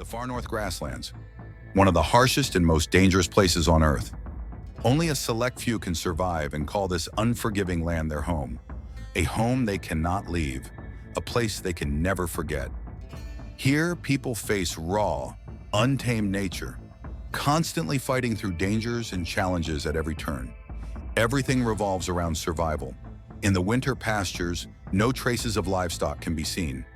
far north grasslands, one of the harshest and most dangerous places on Earth. Only a select few can survive and call this unforgiving land their home. A home they cannot leave, a place they can never forget. Here, people face raw, untamed nature, constantly fighting through dangers and challenges at every turn. Everything revolves around survival. In the winter pastures, no traces of livestock can be seen.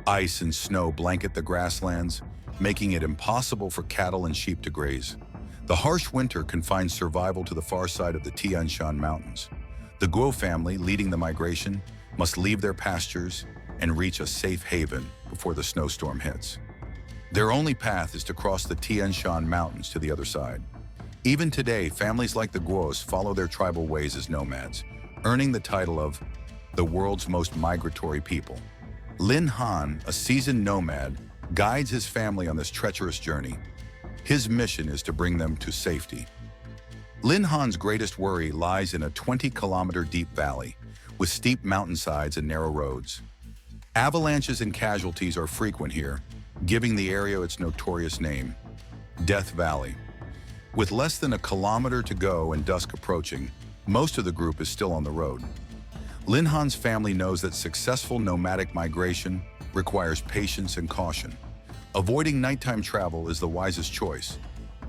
Ice and snow blanket the grasslands, making it impossible for cattle and sheep to graze. The harsh winter confines survival to the far side of the Tian Shan Mountains. The Guo family, leading the migration, must leave their pastures and reach a safe haven before the snowstorm hits. Their only path is to cross the Tian Shan Mountains to the other side. Even today, families like the Guos follow their tribal ways as nomads, earning the title of the world's most migratory people. Lin Han, a seasoned nomad, guides his family on this treacherous journey. His mission is to bring them to safety. Lin Han's greatest worry lies in a 20-kilometer deep valley, with steep mountainsides and narrow roads. Avalanches and casualties are frequent here, giving the area its notorious name, Death Valley. With less than a kilometer to go and dusk approaching, most of the group is still on the road. Lin Han's family knows that successful nomadic migration requires patience and caution. Avoiding nighttime travel is the wisest choice.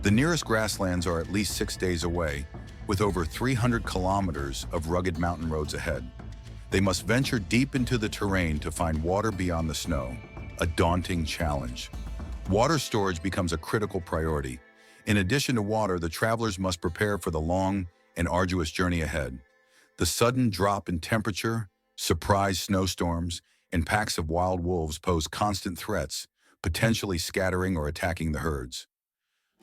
The nearest grasslands are at least 6 days away, with over 300 kilometers of rugged mountain roads ahead. They must venture deep into the terrain to find water beyond the snow, a daunting challenge. Water storage becomes a critical priority. In addition to water, the travelers must prepare for the long and arduous journey ahead. The sudden drop in temperature, surprise snowstorms, and packs of wild wolves pose constant threats, potentially scattering or attacking the herds.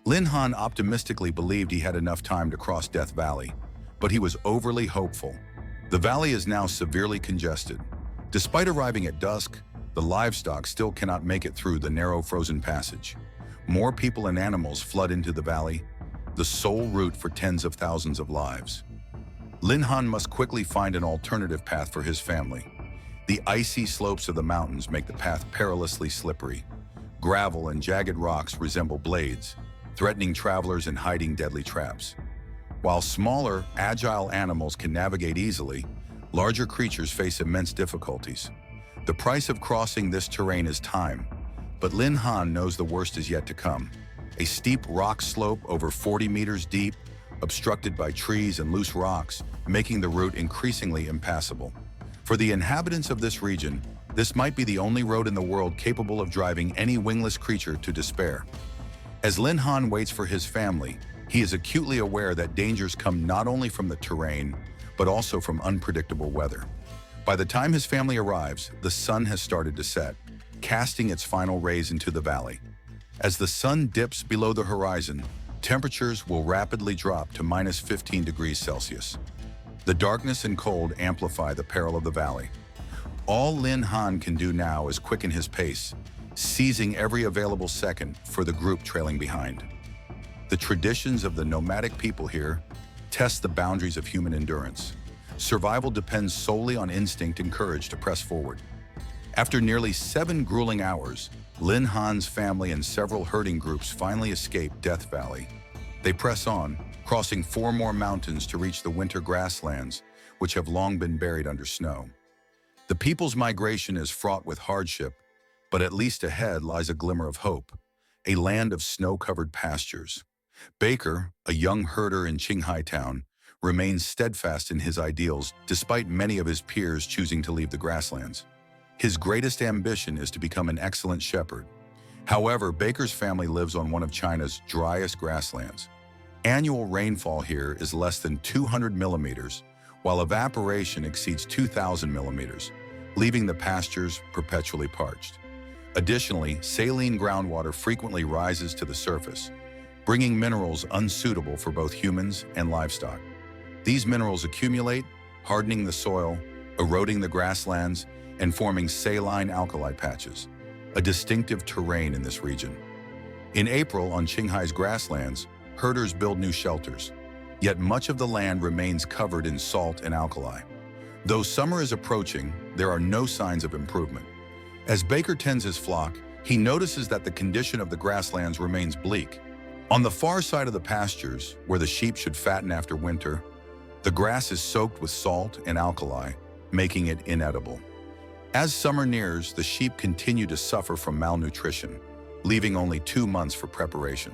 Lin Han optimistically believed he had enough time to cross Death Valley, but he was overly hopeful. The valley is now severely congested. Despite arriving at dusk, the livestock still cannot make it through the narrow frozen passage. More people and animals flood into the valley, the sole route for tens of thousands of lives. Lin Han must quickly find an alternative path for his family. The icy slopes of the mountains make the path perilously slippery. Gravel and jagged rocks resemble blades, threatening travelers and hiding deadly traps. While smaller, agile animals can navigate easily, larger creatures face immense difficulties. The price of crossing this terrain is time, but Lin Han knows the worst is yet to come. A steep rock slope over 40 meters deep, obstructed by trees and loose rocks, making the route increasingly impassable. For the inhabitants of this region, this might be the only road in the world capable of driving any wingless creature to despair. As Lin Han waits for his family, he is acutely aware that dangers come not only from the terrain, but also from unpredictable weather. By the time his family arrives, the sun has started to set, casting its final rays into the valley. As the sun dips below the horizon, temperatures will rapidly drop to minus 15 degrees Celsius. The darkness and cold amplify the peril of the valley. All Lin Han can do now is quicken his pace, seizing every available second for the group trailing behind. The traditions of the nomadic people here test the boundaries of human endurance. Survival depends solely on instinct and courage to press forward. After nearly 7 grueling hours, Lin Han's family and several herding groups finally escape Death Valley. They press on, crossing 4 more mountains to reach the winter grasslands, which have long been buried under snow. The people's migration is fraught with hardship, but at least ahead lies a glimmer of hope, a land of snow-covered pastures. Baker, a young herder in Qinghai town, remains steadfast in his ideals despite many of his peers choosing to leave the grasslands. His greatest ambition is to become an excellent shepherd. However, Baker's family lives on one of China's driest grasslands. Annual rainfall here is less than 200 millimeters, while evaporation exceeds 2,000 millimeters, leaving the pastures perpetually parched. Additionally, saline groundwater frequently rises to the surface, bringing minerals unsuitable for both humans and livestock. These minerals accumulate, hardening the soil, eroding the grasslands, and forming saline alkali patches, a distinctive terrain in this region. In April, on Qinghai's grasslands, herders build new shelters, yet much of the land remains covered in salt and alkali. Though summer is approaching, there are no signs of improvement. As Baker tends his flock, he notices that the condition of the grasslands remains bleak. On the far side of the pastures, where the sheep should fatten after winter, the grass is soaked with salt and alkali, making it inedible. As summer nears, the sheep continue to suffer from malnutrition, leaving only 2 months for preparation.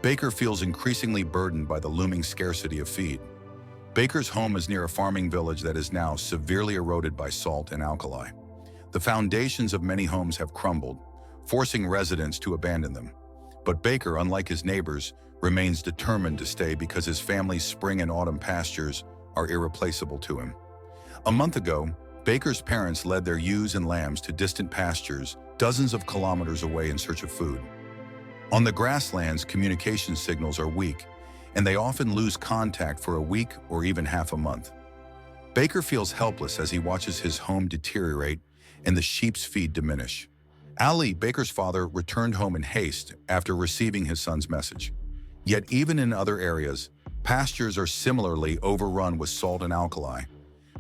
Baker feels increasingly burdened by the looming scarcity of feed. Baker's home is near a farming village that is now severely eroded by salt and alkali. The foundations of many homes have crumbled, forcing residents to abandon them. But Baker, unlike his neighbors, remains determined to stay because his family's spring and autumn pastures are irreplaceable to him. A month ago, Baker's parents led their ewes and lambs to distant pastures dozens of kilometers away in search of food. On the grasslands, communication signals are weak, and they often lose contact for a week or even half a month. Baker feels helpless as he watches his home deteriorate and the sheep's feed diminish. Ali, Baker's father, returned home in haste after receiving his son's message. Yet even in other areas, pastures are similarly overrun with salt and alkali,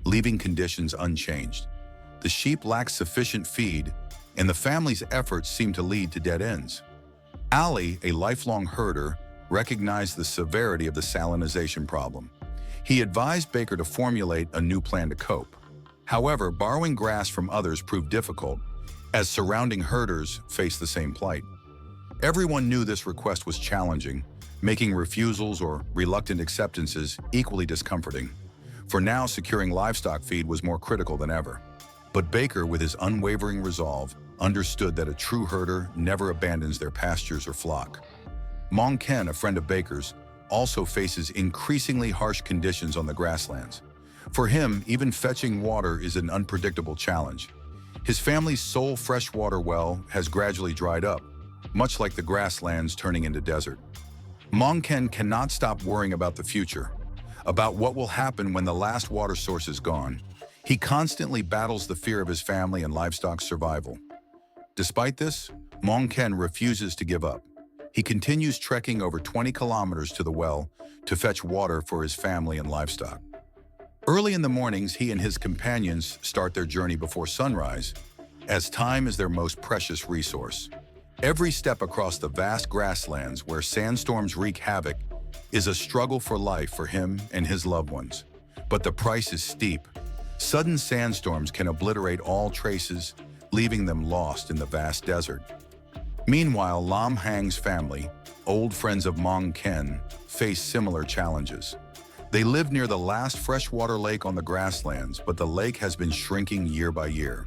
leaving conditions unchanged. The sheep lack sufficient feed, and the family's efforts seem to lead to dead ends. Ali, a lifelong herder, recognized the severity of the salinization problem. He advised Baker to formulate a new plan to cope. However, borrowing grass from others proved difficult, as surrounding herders faced the same plight. Everyone knew this request was challenging, making refusals or reluctant acceptances equally discomforting. For now, securing livestock feed was more critical than ever. But Baker, with his unwavering resolve, understood that a true herder never abandons their pastures or flock. Mong Ken, a friend of Baker's, also faces increasingly harsh conditions on the grasslands. For him, even fetching water is an unpredictable challenge. His family's sole freshwater well has gradually dried up, much like the grasslands turning into desert. Mong Ken cannot stop worrying about the future, about what will happen when the last water source is gone. He constantly battles the fear of his family and livestock's survival. Despite this, Mong Ken refuses to give up. He continues trekking over 20 kilometers to the well to fetch water for his family and livestock. Early in the mornings, he and his companions start their journey before sunrise, as time is their most precious resource. Every step across the vast grasslands where sandstorms wreak havoc is a struggle for life for him and his loved ones. But the price is steep. Sudden sandstorms can obliterate all traces, leaving them lost in the vast desert. Meanwhile, Lam Hang's family, old friends of Mong Ken, face similar challenges. They live near the last freshwater lake on the grasslands, but the lake has been shrinking year by year.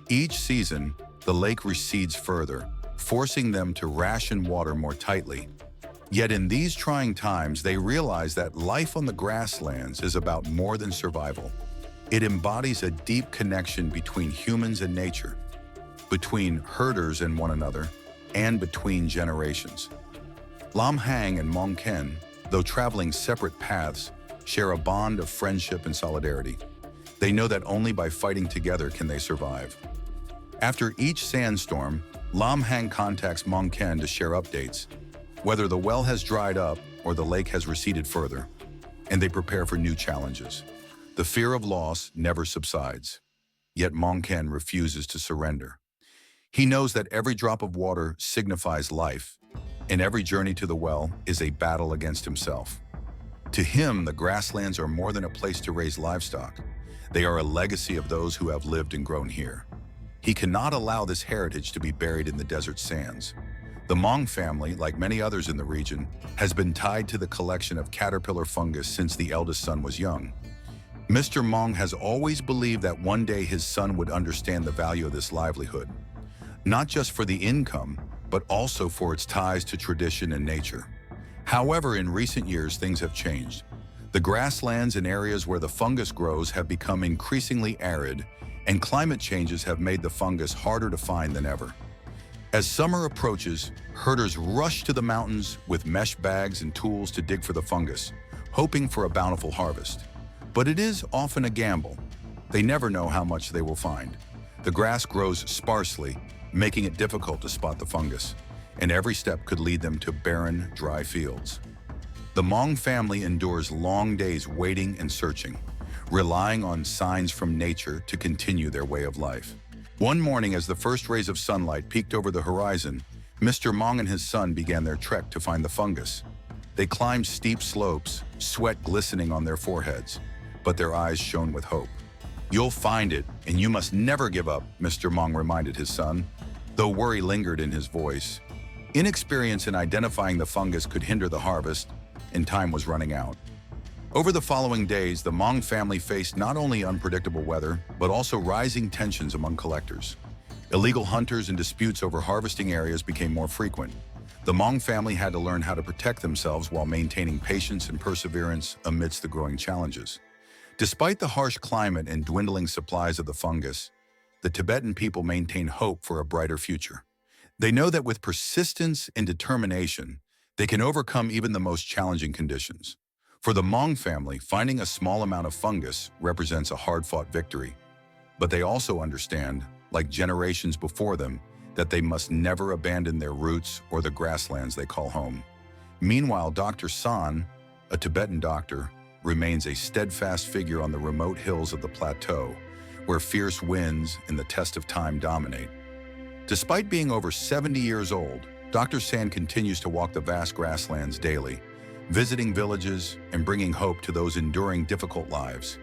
Each season, the lake recedes further, forcing them to ration water more tightly. Yet in these trying times, they realize that life on the grasslands is about more than survival. It embodies a deep connection between humans and nature, between herders and one another, and between generations. Lam Hang and Mong Ken, though traveling separate paths, share a bond of friendship and solidarity. They know that only by fighting together can they survive. After each sandstorm, Lam Hang contacts Mong Ken to share updates, whether the well has dried up or the lake has receded further, and they prepare for new challenges. The fear of loss never subsides, yet Mong Ken refuses to surrender. He knows that every drop of water signifies life, and every journey to the well is a battle against himself. To him, the grasslands are more than a place to raise livestock. They are a legacy of those who have lived and grown here. He cannot allow this heritage to be buried in the desert sands. The Mong family, like many others in the region, has been tied to the collection of caterpillar fungus since the eldest son was young. Mr. Mong has always believed that one day his son would understand the value of this livelihood, not just for the income, but also for its ties to tradition and nature. However, in recent years, things have changed. The grasslands and areas where the fungus grows have become increasingly arid, and climate changes have made the fungus harder to find than ever. As summer approaches, herders rush to the mountains with mesh bags and tools to dig for the fungus, hoping for a bountiful harvest. But it is often a gamble. They never know how much they will find. The grass grows sparsely, making it difficult to spot the fungus, and every step could lead them to barren, dry fields. The Mong family endures long days waiting and searching, relying on signs from nature to continue their way of life. One morning, as the first rays of sunlight peeked over the horizon, Mr. Mong and his son began their trek to find the fungus. They climbed steep slopes, sweat glistening on their foreheads, but their eyes shone with hope. "You'll find it, and you must never give up," Mr. Mong reminded his son, though worry lingered in his voice. Inexperience in identifying the fungus could hinder the harvest, and time was running out. Over the following days, the Mong family faced not only unpredictable weather, but also rising tensions among collectors. Illegal hunters and disputes over harvesting areas became more frequent. The Mong family had to learn how to protect themselves while maintaining patience and perseverance amidst the growing challenges. Despite the harsh climate and dwindling supplies of the fungus, the Tibetan people maintain hope for a brighter future. They know that with persistence and determination, they can overcome even the most challenging conditions. For the Mong family, finding a small amount of fungus represents a hard-fought victory. But they also understand, like generations before them, that they must never abandon their roots or the grasslands they call home. Meanwhile, Dr. San, a Tibetan doctor, remains a steadfast figure on the remote hills of the plateau, where fierce winds and the test of time dominate. Despite being over 70 years old, Dr. San continues to walk the vast grasslands daily, visiting villages and bringing hope to those enduring difficult lives.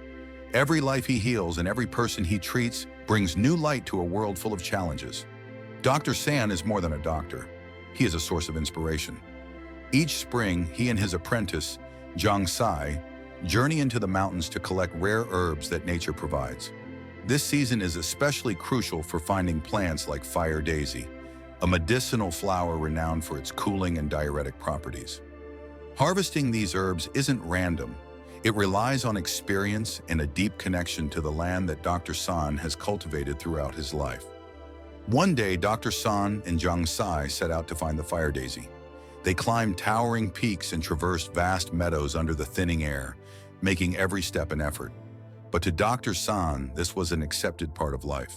Every life he heals and every person he treats brings new light to a world full of challenges. Dr. San is more than a doctor. He is a source of inspiration. Each spring, he and his apprentice, Zhang Sai, journey into the mountains to collect rare herbs that nature provides. This season is especially crucial for finding plants like fire daisy, a medicinal flower renowned for its cooling and diuretic properties. Harvesting these herbs isn't random. It relies on experience and a deep connection to the land that Dr. San has cultivated throughout his life. One day, Dr. San and Zhang Sai set out to find the fire daisy. They climbed towering peaks and traversed vast meadows under the thinning air, making every step an effort. But to Dr. San, this was an accepted part of life.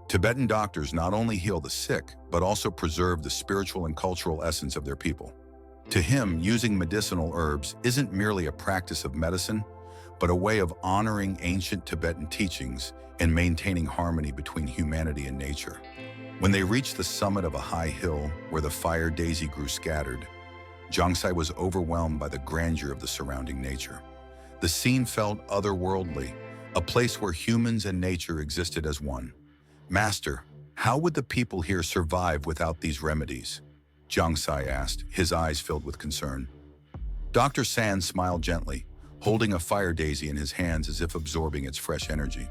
Tibetan doctors not only heal the sick, but also preserve the spiritual and cultural essence of their people. To him, using medicinal herbs isn't merely a practice of medicine, but a way of honoring ancient Tibetan teachings and maintaining harmony between humanity and nature. When they reached the summit of a high hill where the fire daisy grew scattered, Zhang Sai was overwhelmed by the grandeur of the surrounding nature. The scene felt otherworldly, a place where humans and nature existed as one. "Master, how would the people here survive without these remedies?" Zhang Sai asked, his eyes filled with concern. Dr. San smiled gently, holding a fire daisy in his hands as if absorbing its fresh energy.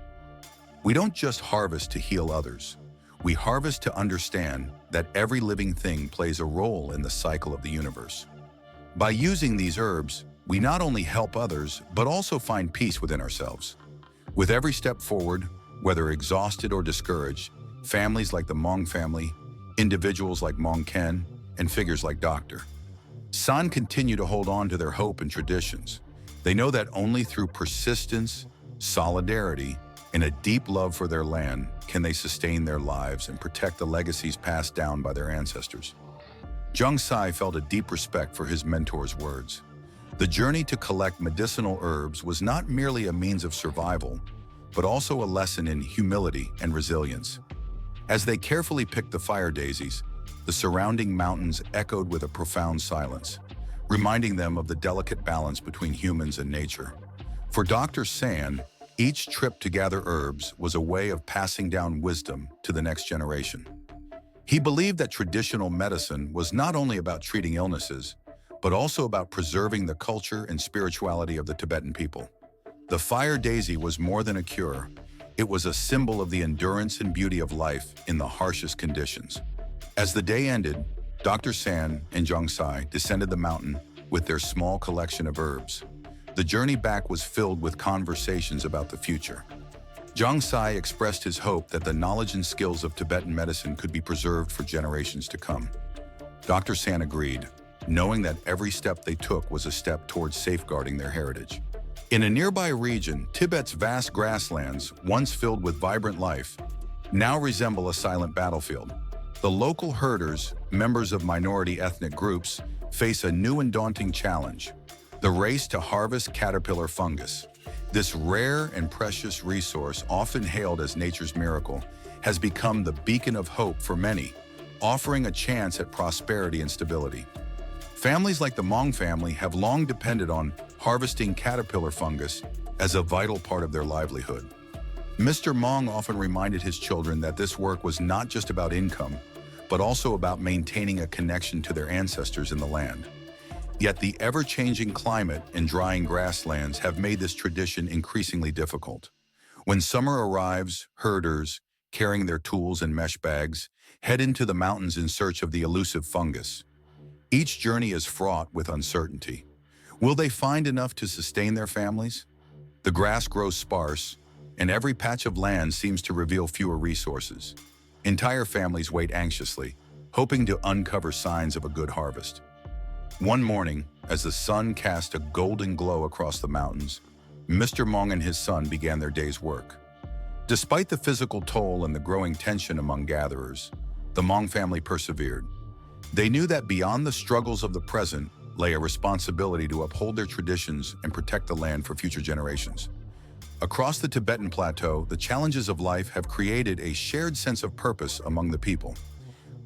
"We don't just harvest to heal others. We harvest to understand that every living thing plays a role in the cycle of the universe. By using these herbs, we not only help others, but also find peace within ourselves. With every step forward, whether exhausted or discouraged, families like the Mong family, individuals like Mong Ken, and figures like Dr. San continue to hold on to their hope and traditions. They know that only through persistence, solidarity, and a deep love for their land can they sustain their lives and protect the legacies passed down by their ancestors." Zhang Sai felt a deep respect for his mentor's words. The journey to collect medicinal herbs was not merely a means of survival, but also a lesson in humility and resilience. As they carefully picked the fire daisies, the surrounding mountains echoed with a profound silence, reminding them of the delicate balance between humans and nature. For Dr. San, each trip to gather herbs was a way of passing down wisdom to the next generation. He believed that traditional medicine was not only about treating illnesses, but also about preserving the culture and spirituality of the Tibetan people. The fire daisy was more than a cure. It was a symbol of the endurance and beauty of life in the harshest conditions. As the day ended, Dr. San and Zhang Sai descended the mountain with their small collection of herbs. The journey back was filled with conversations about the future. Zhang Sai expressed his hope that the knowledge and skills of Tibetan medicine could be preserved for generations to come. Dr. San agreed, knowing that every step they took was a step towards safeguarding their heritage. In a nearby region, Tibet's vast grasslands, once filled with vibrant life, now resemble a silent battlefield. The local herders, members of minority ethnic groups, face a new and daunting challenge: the race to harvest caterpillar fungus. This rare and precious resource, often hailed as nature's miracle, has become the beacon of hope for many, offering a chance at prosperity and stability. Families like the Hmong family have long depended on harvesting caterpillar fungus as a vital part of their livelihood. Mr. Hmong often reminded his children that this work was not just about income, but also about maintaining a connection to their ancestors in the land. Yet the ever-changing climate and drying grasslands have made this tradition increasingly difficult. When summer arrives, herders, carrying their tools and mesh bags, head into the mountains in search of the elusive fungus. Each journey is fraught with uncertainty. Will they find enough to sustain their families? The grass grows sparse, and every patch of land seems to reveal fewer resources. Entire families wait anxiously, hoping to uncover signs of a good harvest. One morning, as the sun cast a golden glow across the mountains, Mr. Hmong and his son began their day's work. Despite the physical toll and the growing tension among gatherers, the Hmong family persevered. They knew that beyond the struggles of the present lay a responsibility to uphold their traditions and protect the land for future generations. Across the Tibetan plateau, the challenges of life have created a shared sense of purpose among the people.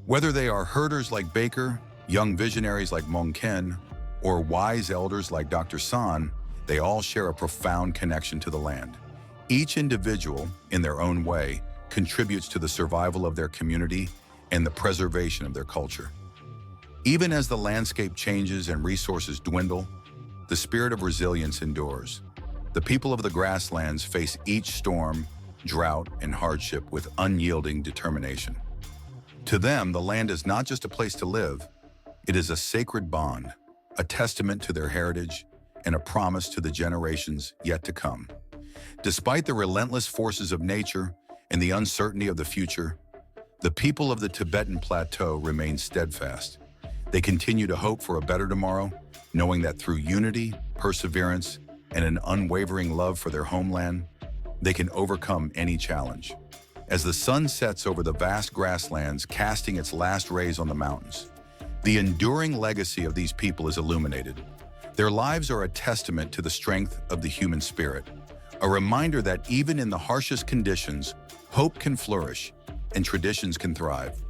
Whether they are herders like Baker, young visionaries like Hmong Ken, or wise elders like Dr. San, they all share a profound connection to the land. Each individual, in their own way, contributes to the survival of their community and the preservation of their culture. Even as the landscape changes and resources dwindle, the spirit of resilience endures. The people of the grasslands face each storm, drought, and hardship with unyielding determination. To them, the land is not just a place to live, it is a sacred bond, a testament to their heritage, and a promise to the generations yet to come. Despite the relentless forces of nature and the uncertainty of the future, the people of the Tibetan plateau remain steadfast. They continue to hope for a better tomorrow, knowing that through unity, perseverance, and an unwavering love for their homeland, they can overcome any challenge. As the sun sets over the vast grasslands, casting its last rays on the mountains, the enduring legacy of these people is illuminated. Their lives are a testament to the strength of the human spirit, a reminder that even in the harshest conditions, hope can flourish and traditions can thrive.